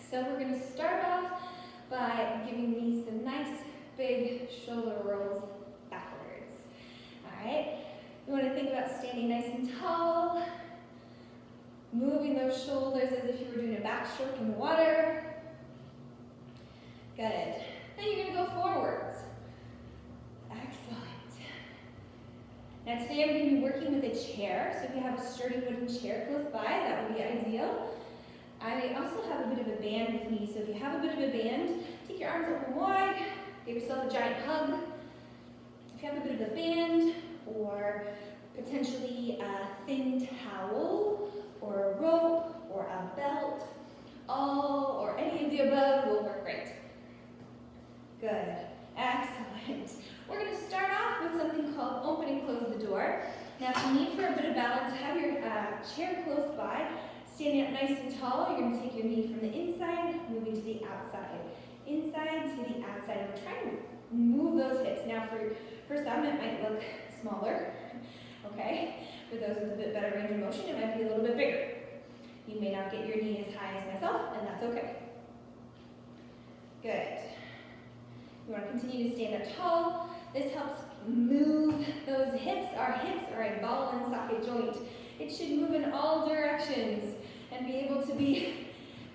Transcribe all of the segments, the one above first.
So we're going to start off by giving me some nice big shoulder rolls backwards. All right, you want to think about standing nice and tall, moving those shoulders as if you were doing a backstroke in the water. Good. Then you're going to go forwards. Excellent. Now today I'm going to be working with a chair, so if you have a sturdy wooden chair close by, that would be ideal. I also have a bit of a band with me, so if you have a bit of a band, take your arms open wide, give yourself a giant hug. If you have a bit of a band, or potentially a thin towel, or a rope, or a belt, all or any of the above will work great. Good. Excellent. We're going to start off with something called open and close the door. Now, if you need for a bit of balance, have your chair close by. Standing up nice and tall, you're going to take your knee from the inside, moving to the outside. Inside to the outside. We're trying to move those hips. Now, for some, it might look smaller. Okay? For those with a bit better range of motion, it might be a little bit bigger. You may not get your knee as high as myself, and that's okay. Good. You want to continue to stand up tall. This helps move those hips. Our hips are a ball and socket joint. It should move in all directions and be able to be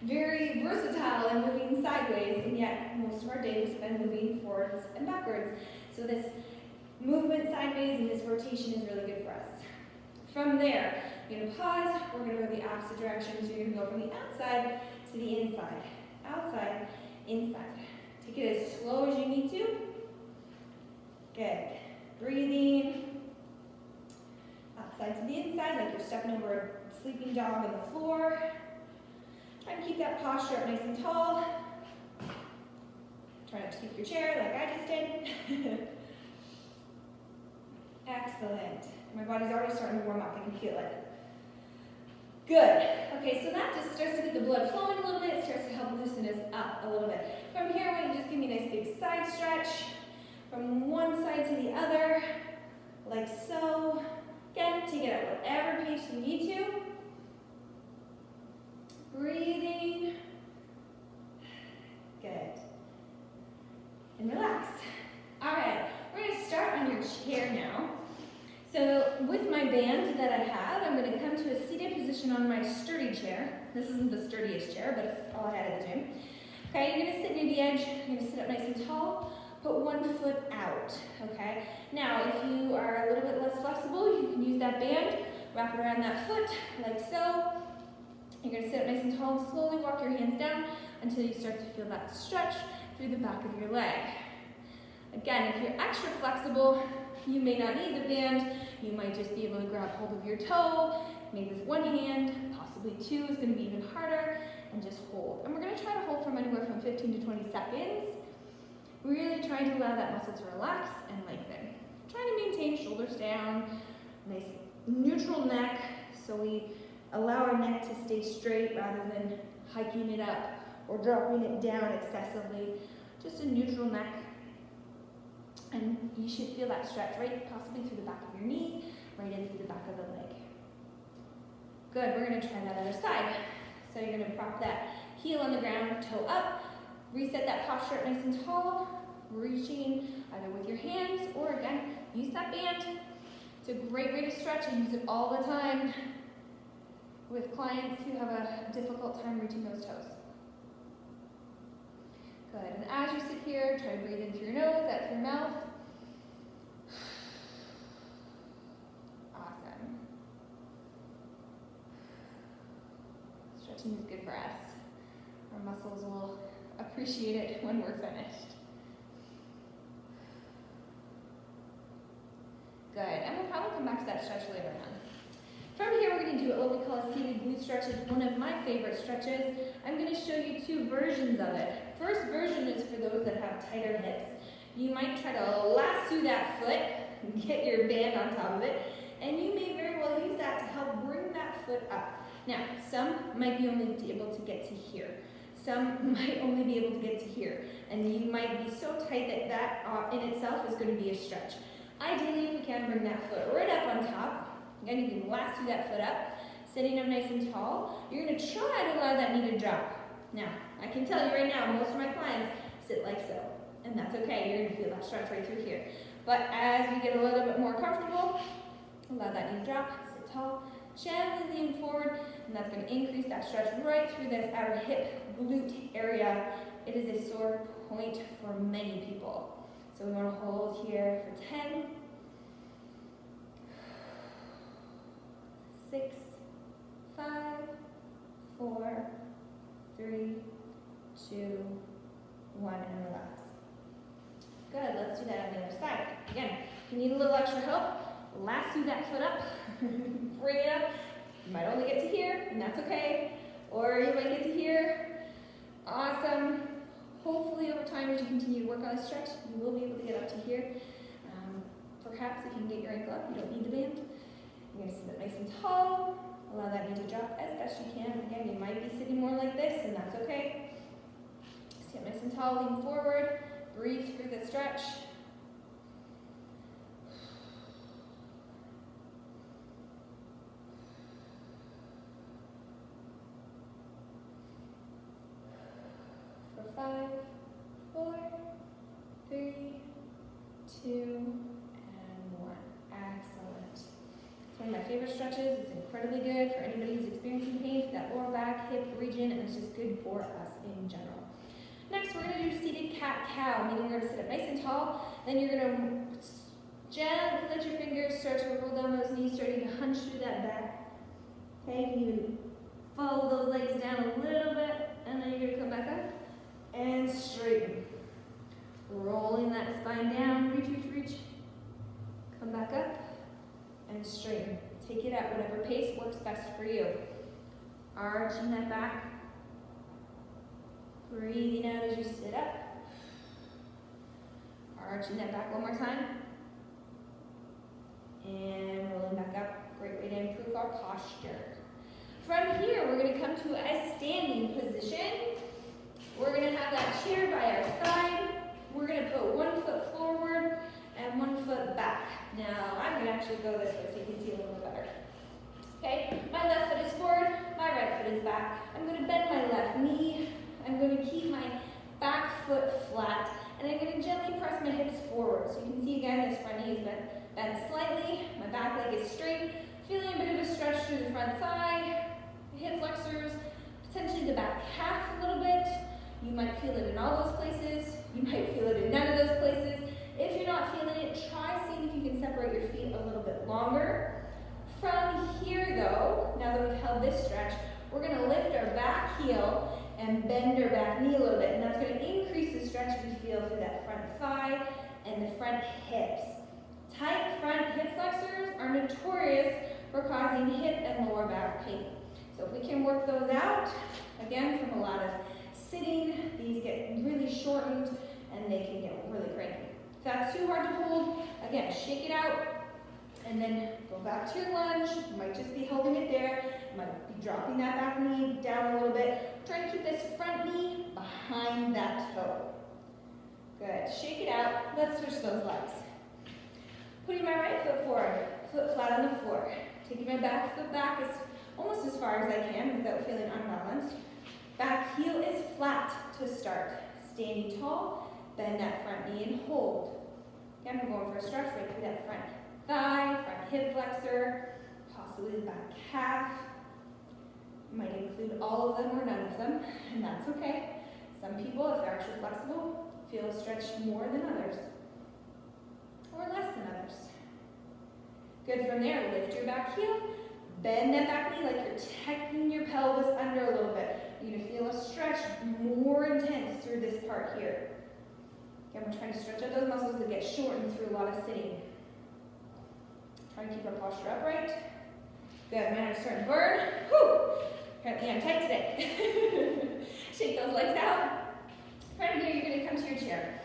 very versatile and moving sideways, and yet most of our day we spend moving forwards and backwards. So this movement sideways and this rotation is really good for us. From there, you're going to pause. We're going to go the opposite direction. So you're going to go from the outside to the inside. Outside, inside. Take it as slow as you need to. Good. Breathing. Outside to the inside, like you're stepping over a sleeping dog on the floor. Try to keep that posture up nice and tall. Try not to keep your chair like I just did. Excellent. My body's already starting to warm up. I can feel it. Good. Okay, so that just starts to get the blood flowing a little bit. It starts to help loosen us up a little bit. From here, I want you to just give me a nice big side stretch from one side to the other, like so. Again, take it at whatever pace you need to. Breathing. Good. And relax. All right, we're going to start on your chair now. So with my band that I have, I'm going to come to a seated position on my sturdy chair. This isn't the sturdiest chair, but it's all I had at the gym. Okay, you're going to sit near the edge. You're going to sit up nice and tall. Put one foot out, okay? Now, if you are a little bit less flexible, you can use that band, wrap it around that foot, like so. You're gonna sit up nice and tall and slowly walk your hands down until you start to feel that stretch through the back of your leg. Again, if you're extra flexible, you may not need the band. You might just be able to grab hold of your toe, maybe with one hand, possibly two is gonna be even harder, and just hold. And we're gonna try to hold from anywhere from 15 to 20 seconds. Really trying to allow that muscle to relax and lengthen. Trying to maintain shoulders down, nice neutral neck, so we allow our neck to stay straight rather than hiking it up or dropping it down excessively. Just a neutral neck. And you should feel that stretch right possibly through the back of your knee, right in through the back of the leg. Good, we're gonna try that other side. So you're gonna prop that heel on the ground, toe up, reset that posture up nice and tall, reaching either with your hands or again, use that band. It's a great way to stretch. I use it all the time with clients who have a difficult time reaching those toes. Good, and as you sit here, try to breathe in through your nose, out through your mouth. Awesome. Stretching is good for us. Our muscles will appreciate it when we're finished. Good, and we'll probably come back to that stretch later on. From here, we're going to do what we call a seated glute stretch. It's one of my favorite stretches. I'm going to show you two versions of it. First version is for those that have tighter hips. You might try to lasso that foot, get your band on top of it, and you may very well use that to help bring that foot up. Now, some might be only able to get to here. Some might only be able to get to here, and you might be so tight that that in itself is going to be a stretch. Ideally, if we can, bring that foot right up on top. Again, you can lasso that foot up, sitting up nice and tall. You're going to try to allow that knee to drop. Now, I can tell you right now, most of my clients sit like so, and that's okay. You're gonna feel that stretch right through here. But as we get a little bit more comfortable, allow that knee to drop, sit tall, gently lean forward, and that's gonna increase that stretch right through this outer hip glute area. It is a sore point for many people. So we wanna hold here for 10, 6, 5, 4, 3, 2, 1, and relax. Good, let's do that on the other side. Again, if you need a little extra help, lasso that foot up, bring it up. You might only get to here, and that's okay. Or you might get to here. Awesome. Hopefully over time, as you continue to work on this stretch, you will be able to get up to here. Perhaps if you can get your ankle up, you don't need the band. You're gonna sit nice and tall. Allow that knee to drop as best you can. Again, you might be sitting more like this, and that's okay. Sit nice and tall, lean forward. Breathe through the stretch. For 5, 4, 3, 2, and 1. Excellent. It's one of my favorite stretches. It's incredibly good for anybody who's experiencing pain, that lower back, hip region, and it's just good for us in general. Next, we're going to do seated cat-cow, meaning we're going to sit up nice and tall. Then you're going to gently let your fingers start to roll down those knees, starting to hunch through that back. Okay, you can even follow those legs down a little bit, and then you're going to come back up and straighten. Rolling that spine down, reach, reach, reach. Come back up and straighten. Take it at whatever pace works best for you. Arching that back. Breathing out as you sit up. Arching that back one more time. And rolling back up. Great way to improve our posture. From here, we're going to come to a standing position. We're going to have that chair by our side. We're going to put one foot forward and one foot back. Now, I'm going to actually go this way so you can see a little bit better. Okay, my left foot is forward, my right foot is back. I'm going to bend my left knee. I'm going to keep my back foot flat, and I'm going to gently press my hips forward. So you can see again, this front knee is bent slightly, my back leg is straight, feeling a bit of a stretch through the front thigh, hip flexors, potentially the back calf a little bit. You might feel it in all those places. You might feel it in none of those places. If you're not feeling it, try seeing if you can separate your feet a little bit longer. From here though, now that we've held this stretch, we're going to lift our back heel and bend our back knee a little bit, and that's going to increase the stretch we feel through that front thigh and the front hips. Tight front hip flexors are notorious for causing hip and lower back pain. So if we can work those out, again, from a lot of sitting, these get really shortened and they can get really cranky. If that's too hard to hold, again, shake it out and then go back to your lunge. You might just be holding it there. You might be dropping that back knee down a little bit. Trying to keep this front knee behind that toe. Good, shake it out. Let's switch those legs. Putting my right foot forward, foot flat on the floor. Taking my back foot back as almost as far as I can without feeling unbalanced. Back heel is flat to start. Standing tall, bend that front knee and hold. Again, we're going for a stretch right through that front thigh, front hip flexor, possibly the back calf. Might include all of them or none of them, and that's okay. Some people, if they're actually flexible, feel a stretch more than others, or less than others. Good, from there, lift your back heel, bend that back knee like you're tucking your pelvis under a little bit. You're gonna feel a stretch more intense through this part here. Again, we're trying to stretch out those muscles that get shortened through a lot of sitting. Try to keep our posture upright. Good, man, I'm starting to burn. Whew. Apparently I'm tight today. Shake those legs out. From here, you're gonna come to your chair.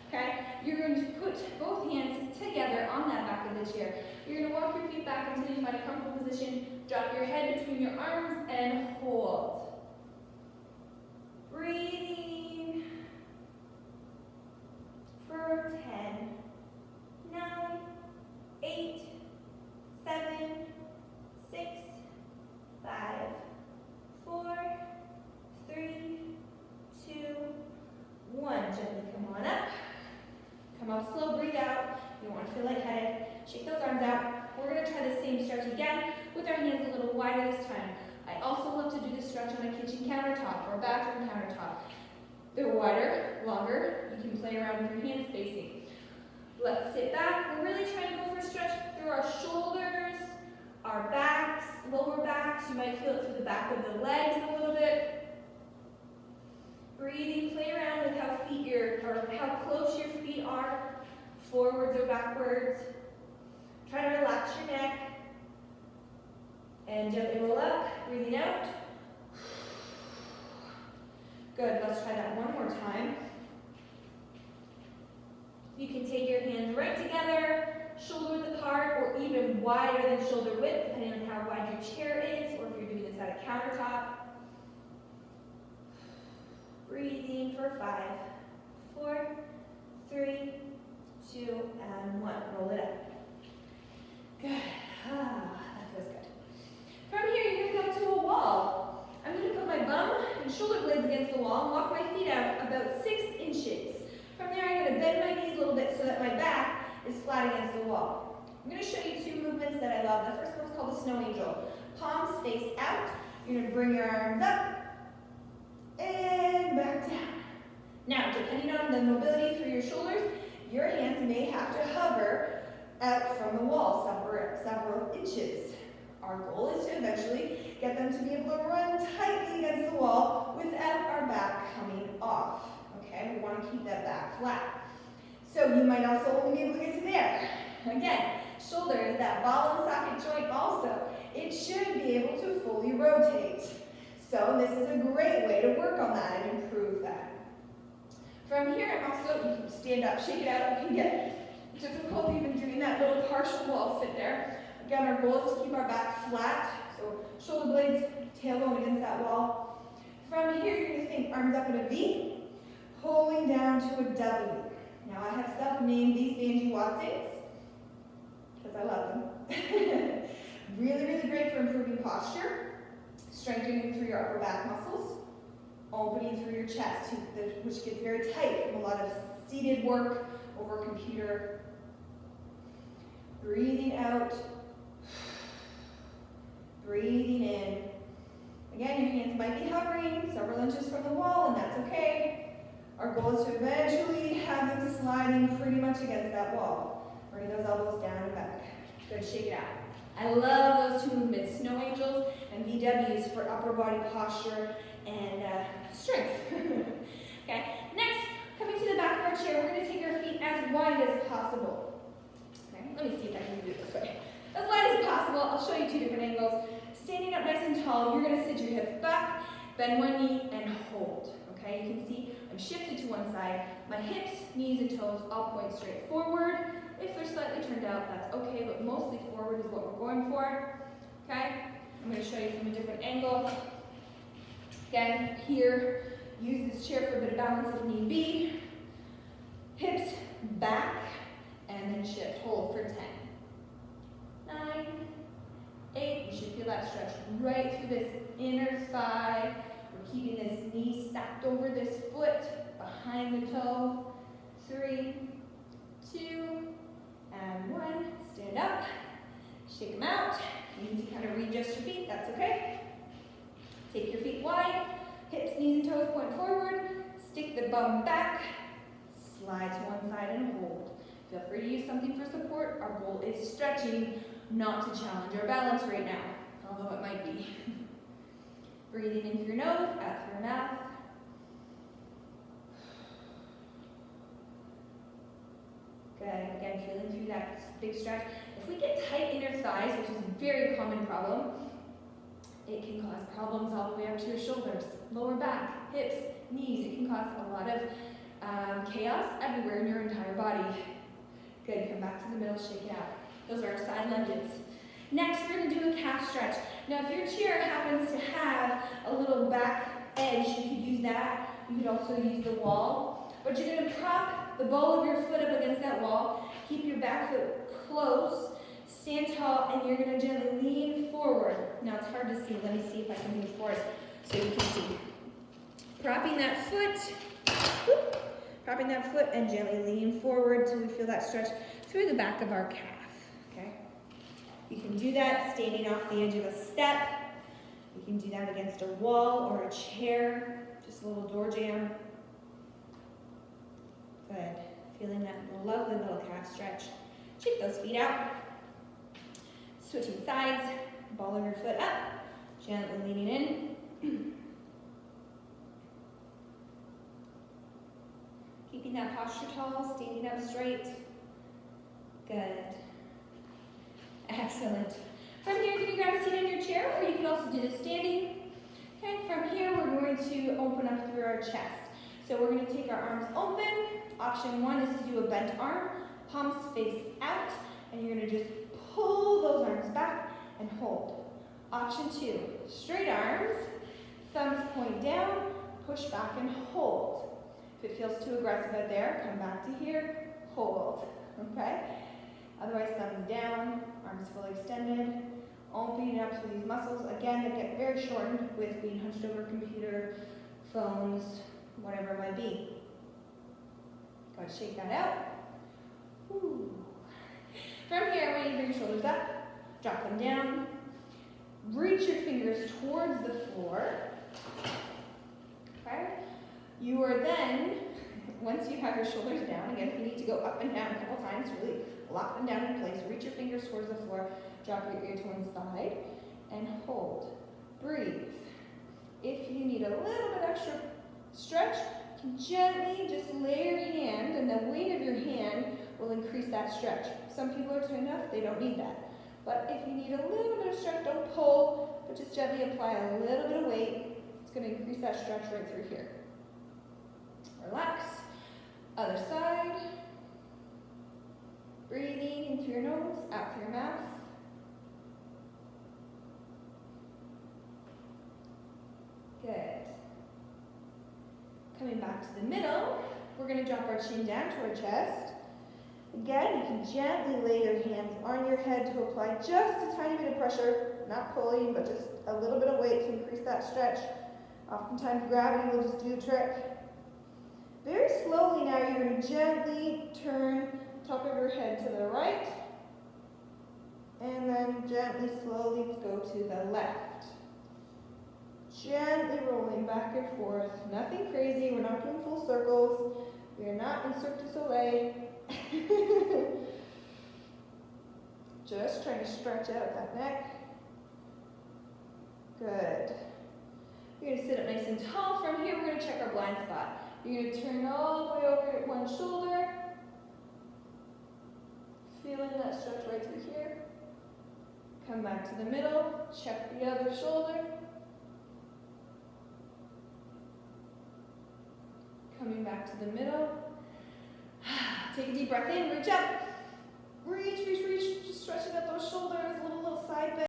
Okay, you're going to put both hands together on that back of the chair. You're gonna walk your feet back until you find a comfortable position. Drop your head between your arms and hold. Breathing for 10, 9, 8, 7, 6, 5, 4, 3, gently come on up. Come up slow, breathe out. You don't want to feel lightheaded. Shake those arms out. We're going to try the same stretch again with our hands a little wider this time. I also love to do this stretch on a kitchen countertop or a bathroom countertop. They're wider, longer. You can play around with your hand spacing. Let's sit back. We're really trying to go for a stretch through our shoulders, our backs, lower backs. You might feel it through the back of the legs a little bit. Breathing, play around with how close your feet are, forwards or backwards. Try to relax your neck. And gently roll up, breathing out. Good, let's try that one more time. You can take your hands right together, shoulder width apart, or even wider than shoulder width, depending on how wide your chair is, or if you're doing this at a countertop. Breathing for 5, 4, 3, 2, and 1. Roll it up. Good. That feels good. From here, you're going to come to a wall. I'm going to put my bum and shoulder blades against the wall and walk my feet out about 6 inches. From there, I'm going to bend my knees a little bit so that my back is flat against the wall. I'm going to show you 2 movements that I love. The first one's called the snow angel. Palms face out. You're going to bring your arms up and back down. Now, depending on the mobility through your shoulders, your hands may have to hover out from the wall several inches. Our goal is to eventually get them to be able to run tightly against the wall without our back coming off. Okay, we want to keep that back flat. So you might also only be able to get to there. Again, shoulder is that ball and socket joint also. It should be able to fully rotate. So this is a great way to work on that and improve that. From here, also, you can stand up, shake it out. You can get difficult even doing that little partial wall sit there. Again, our goal is to keep our back flat, so shoulder blades, tailbone against that wall. From here, you're going to think arms up in a V, pulling down to a W. Now, I have self-named these Vanji Watsons, because I love them. Really, really great for improving posture, strengthening through your upper back muscles, opening through your chest, which gets very tight from a lot of seated work over a computer. Breathing out. Breathing in. Again, your hands might be hovering several inches from the wall, and that's okay. Our goal is to eventually have them sliding pretty much against that wall. Bring those elbows down and back. Good, shake it out. I love those 2 movements, snow angels and VWs for upper body posture and strength. Okay, next, coming to the back of our chair, we're going to take our feet as wide as possible. Okay, let me see if I can do it this way. As wide as possible. I'll show you 2 different angles. Standing up nice and tall, you're going to sit your hips back, bend one knee, and hold. Okay, you can see I'm shifted to one side. My hips, knees, and toes all point straight forward. If they're slightly turned out, that's okay, but mostly forward is what we're going for. Okay, I'm going to show you from a different angle. Again, here, use this chair for a bit of balance if need be. Hips back, and then shift. Hold for 10. 9, 8. You should feel that stretch right through this inner thigh. We're keeping this knee stacked over this foot, behind the toe. 3, 2, and 1. Stand up. Shake them out. You need to kind of readjust your feet. That's okay. Take your feet wide. Hips, knees, and toes point forward. Stick the bum back. Slide to one side and hold. Feel free to use something for support. Our goal is stretching, not to challenge our balance right now, although it might be. Breathing in through your nose, out through your mouth. Good. Again, feeling through that big stretch. If we get tight inner thighs, which is a very common problem, it can cause problems all the way up to your shoulders, lower back, hips, knees. It can cause a lot of chaos everywhere in your entire body. Good. Come back to the middle, shake it out. Those are our side lunges. Next, we're going to do a calf stretch. Now, if your chair happens to have a little back edge, you could use that. You could also use the wall. But you're going to prop the ball of your foot up against that wall. Keep your back foot close. Stand tall, and you're going to gently lean forward. Now, it's hard to see. Let me see if I can move forward so you can see. Propping that foot. Whoop, Propping that foot and gently leaning forward till we feel that stretch through the back of our calf, okay? You can do that standing off the edge of a step. You can do that against a wall or a chair, just a little door jamb. Good. Feeling that lovely little calf stretch. Shake those feet out. Switching sides, ball of your foot up, gently leaning in. Keeping that posture tall, standing up straight. Good. Excellent. From here, you can grab a seat in your chair, or you can also do this standing. Okay, from here, we're going to open up through our chest. So we're going to take our arms open. Option 1 is to do a bent arm, palms face out, and you're going to just pull those arms back and hold. Option 2, straight arms, thumbs point down, push back and hold. If it feels too aggressive out there, come back to here, hold, okay? Otherwise, thumbs down, arms fully extended, opening up through these muscles, again, that get very shortened with being hunched over a computer, phones, whatever it might be. Go ahead, shake that out. Woo. From here, when you bring your shoulders up, drop them down, reach your fingers towards the floor. Okay? You are then, once you have your shoulders down, again, if you need to go up and down a couple times, really lock them down in place, reach your fingers towards the floor, drop your ear to one side, and hold. Breathe. If you need a little bit extra stretch, you can gently just layer your hand, and the weight of your hand will increase that stretch. Some people are thin enough, they don't need that. But if you need a little bit of stretch, don't pull, but just gently apply a little bit of weight. It's going to increase that stretch right through here. Relax. Other side. Breathing in through your nose, out through your mouth. Good. Coming back to the middle, we're going to drop our chin down to our chest. Again, you can gently lay your hands on your head to apply just a tiny bit of pressure, not pulling, but just a little bit of weight to increase that stretch. Oftentimes gravity will just do the trick. Very slowly now, you're going to gently turn the top of your head to the right, and then gently, slowly go to the left. Gently rolling back and forth. Nothing crazy. We're not doing full circles. We are not in Cirque du Soleil. Just trying to stretch out that neck. Good. You're going to sit up nice and tall. From here, we're going to check our blind spot. You're going to turn all the way over at one shoulder. Feeling that stretch right through here. Come back to the middle. Check the other shoulder. Coming back to the middle. Take a deep breath in, reach up. Reach, reach, reach. Just stretching out those shoulders, little side bend.